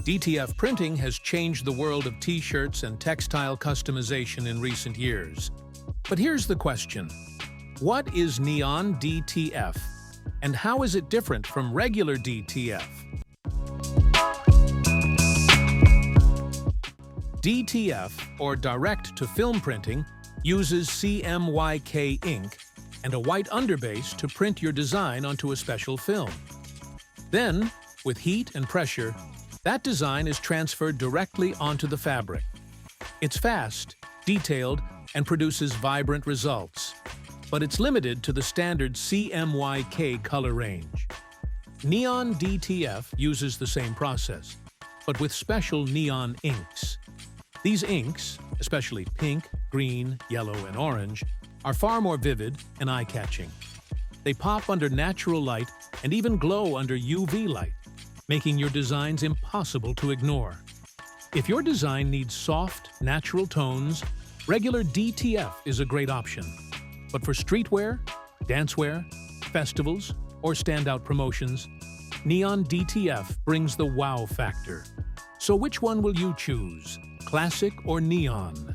DTF printing has changed the world of t-shirts and textile customization in recent years. But here's the question. What is neon DTF? And how is it different from regular DTF? DTF, or direct-to-film printing, uses CMYK ink and a white underbase to print your design onto a special film. Then, with heat and pressure, that design is transferred directly onto the fabric. It's fast, detailed, and produces vibrant results. But it's limited to the standard CMYK color range. Neon DTF uses the same process, but with special neon inks. These inks, especially pink, green, yellow, and orange, are far more vivid and eye-catching. They pop under natural light and even glow under UV light, making your designs impossible to ignore. If your design needs soft, natural tones, regular DTF is a great option. But for streetwear, dancewear, festivals, or standout promotions, Neon DTF brings the wow factor. So which one will you choose, classic or neon?